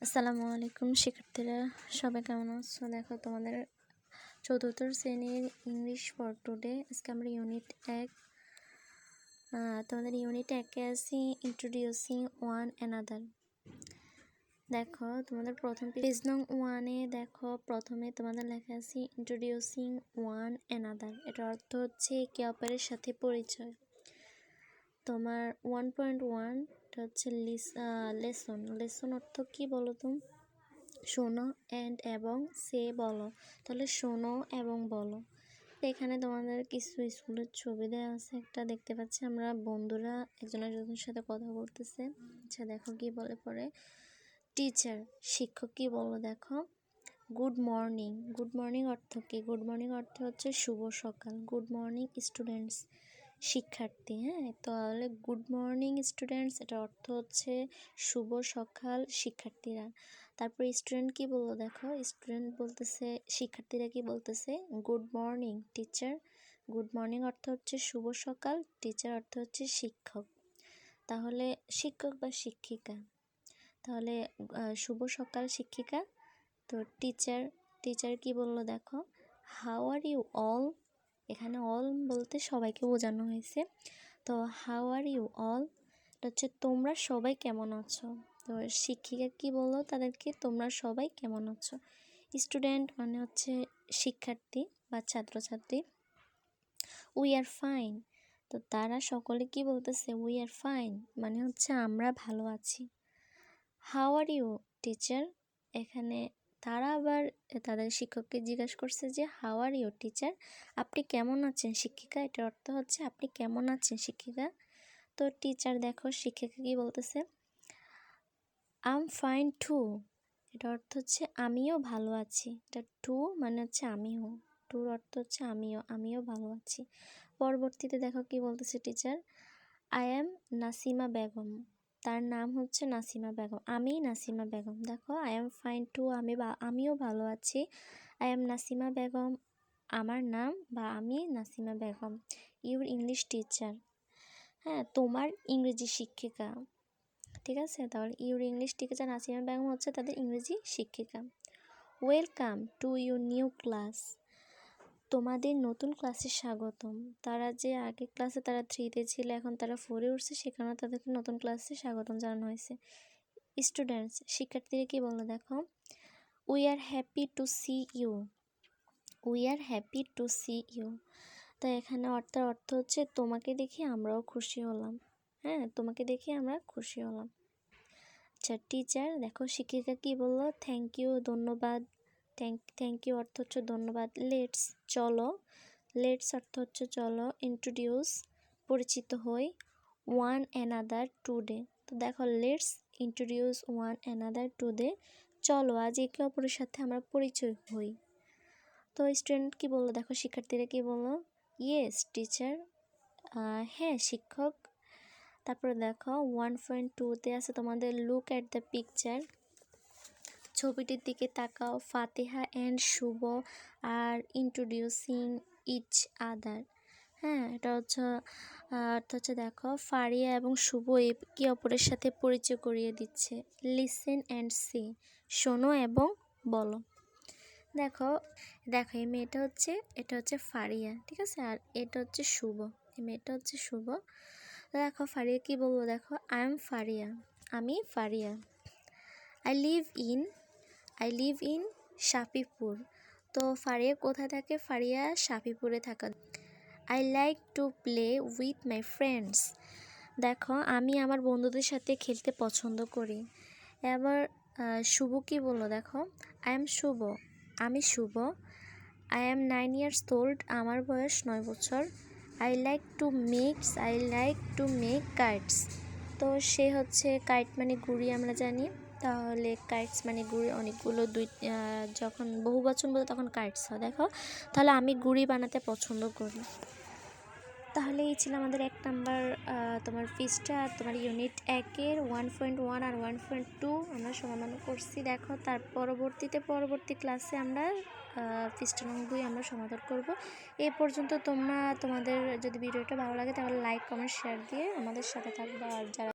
আসসালামু আলাইকুম শিক্ষার্থীরা, সবাই কেমন আছো? দেখো তোমাদের চতুর্থ শ্রেণীর ইংলিশ ফর টুডে। আজকে আমরা ইউনিট 1 তোমাদের ইউনিট 1-এ আছি ইন্ট্রোডিউসিং ওয়ান অ্যানাদার। দেখো তোমাদের প্রথম পেজ নং 1-এ দেখো প্রথমে তোমাদের লেখা আছে ইন্ট্রোডিউসিং ওয়ান অ্যানাদার। এটার অর্থ হচ্ছে একে অপরের সাথে পরিচয়। তোমার 1.1 এটা হচ্ছে লেসন অর্থ কি বলো তুমি? শোনো এবং সে বলো। তাহলে শোনো এবং বলো। এখানে তোমাদের কিছু স্কুলের ছবি দেওয়া আছে, একটা দেখতে পাচ্ছি আমরা বন্ধুরা একজন একজনের সাথে কথা বলতেছে। আচ্ছা দেখো কি বলে পরে টিচার, শিক্ষক কি বলো দেখো গুড মর্নিং। গুড মর্নিং অর্থ কি? গুড মর্নিং অর্থ হচ্ছে শুভ সকাল। গুড মর্নিং স্টুডেন্টস, শিক্ষার্থী। তাহলে গুড মর্নিং স্টুডেন্টস এটা অর্থ হচ্ছে শুভ সকাল শিক্ষার্থীরা। তারপর স্টুডেন্ট কি বললো দেখো, স্টুডেন্ট বলতেছে শিক্ষার্থীরা কি বলতেছে good morning teacher. Good morning অর্থ হচ্ছে শুভ সকাল, টিচার অর্থ হচ্ছে শিক্ষক। তাহলে শিক্ষক বা শিক্ষিকা, তাহলে শুভ সকাল শিক্ষিকা। তো টিচার কি বললো দেখো হাউ আর ইউ অল। এখানে অল বলতে সবাইকে বোঝানো হয়েছে। তো হাউ আর ইউ অল এটা হচ্ছে তোমরা সবাই কেমন আছো। তো শিক্ষিকা কি বললো তাদেরকে তোমরা সবাই কেমন আছো। স্টুডেন্ট মানে হচ্ছে শিক্ষার্থী বা ছাত্রছাত্রী। উই আর ফাইন, তো তারা সকলে কি বলতেছে উই আর ফাইন মানে হচ্ছে আমরা ভালো আছি। হাউ আর ইউ টিচার, এখানে তারা আবার তাদের শিক্ষককে জিজ্ঞাসা করছে যে হাউ আর ইউ টিচার, আপনি কেমন আছেন শিক্ষিকা। এটার অর্থ হচ্ছে আপনি কেমন আছেন শিক্ষিকা। তো টিচার দেখো শিক্ষিকা কি বলতেছে আম ফাইন টু, এটা অর্থ হচ্ছে আমিও ভালো আছি। এটা টু মানে হচ্ছে আমিও, টুর অর্থ হচ্ছে আমিও ভালো আছি। পরবর্তীতে দেখো কি বলতেছে teacher I am Nasima Begum, তার নাম হচ্ছে নাসিমা বেগম, আমি নাসিমা বেগম। দেখো আই অ্যাম ফাইন টু আমিও ভালো আছি। আই অ্যাম নাসিমা বেগম আমার নাম বা আমি Nasima Begum. Your English teacher, তোমার ইংরেজি শিক্ষিকা। ঠিক আছে, তাহলে your English teacher Nasima Begum হচ্ছে তাদের ইংরেজি শিক্ষিকা। Welcome to your new class, তোমাদের নতুন ক্লাসে স্বাগতম। তারা যে আগের ক্লাসে তারা 3-তে ছিল, এখন তারা 4-এ উঠছে, সেখানে তাদেরকে নতুন ক্লাসে স্বাগতম জানানো হয়েছে। স্টুডেন্টস, শিক্ষার্থীরা কি বললো দেখো we are happy to see you. We are happy to see you, তো এখানে অর্থ হচ্ছে তোমাকে দেখে আমরাও খুশি হলাম। তোমাকে দেখে আমরা খুশি হলাম। আচ্ছা টিচার দেখো শিক্ষিকা কি বললো থ্যাংক ইউ, ধন্যবাদ। থ্যাংক ইউ অর্থ হচ্ছে ধন্যবাদ। লেটস চলো, লেটস অর্থ হচ্ছে চলো। ইন্ট্রোডিউস পরিচিত হই। ওয়ান অ্যানাদার টুডে, তো দেখো let's introduce one another today, চলো আজ একে অপরের সাথে আমরা পরিচয় হই। তো স্টুডেন্ট কি বললো দেখো শিক্ষার্থীরা কি বললো ইয়েস টিচার, হ্যাঁ শিক্ষক। তারপরে দেখো 1.2-তে আছে তোমাদের লুক অ্যাট দ্য পিকচার, ছবিটির দিকে তাকাও। ফাতেহা অ্যান্ড শুভ আর ইন্ট্রোডিউসিং ইচ আদার। এটা হচ্ছে দেখো ফারিয়া এবং শুভ একে অপরের সাথে পরিচয় করিয়ে দিচ্ছে। লিসেন অ্যান্ড সি, শোনো এবং বলো। দেখো এই মেয়েটা এটা হচ্ছে ফারিয়া, ঠিক আছে, আর এটা হচ্ছে শুভ, এই মেয়েটা হচ্ছে শুভ। দেখো ফারিয়া কি বলবো দেখো আই এম ফারিয়া, আমি ফারিয়া। আই লিভ ইন শাফিপুর, তো ফারিয়া কোথায় থাকে? ফারিয়া শাফিপুরে থাকা। I like to play with my friends, দেখো আমি আমার বন্ধুদের সাথে খেলতে পছন্দ করি। এবার শুভ কি বললো দেখো আই এম শুভ, আমি শুভ। আই অ্যাম 9 years old, আমার বয়স 9 বছর। I like to make kites, তো সে হচ্ছে কাইট মানে গুড়ি আমরা জানি, তাহলে কাইটস মানে গুড়ি অনেকগুলো যখন বহুবচন বলে তখন কাইটস হয়। দেখো তাহলে আমি গুড়ি বানাতে পছন্দ করি। তাহলে এই ছিল আমাদের 1 নাম্বার তোমার পৃষ্ঠা, তোমার ইউনিট 1-এর 1.1 আর 1.2 আমরা সমাধান করছি। দেখো তার পরবর্তী ক্লাসে আমরা পৃষ্ঠা নং 2 আমরা সমাধান করব। এই পর্যন্ত তোমাদের যদি ভিডিওটা ভালো লাগে তাহলে লাইক কমেন্ট শেয়ার দিয়ে আমাদের সাথে থাকবে। আর যারা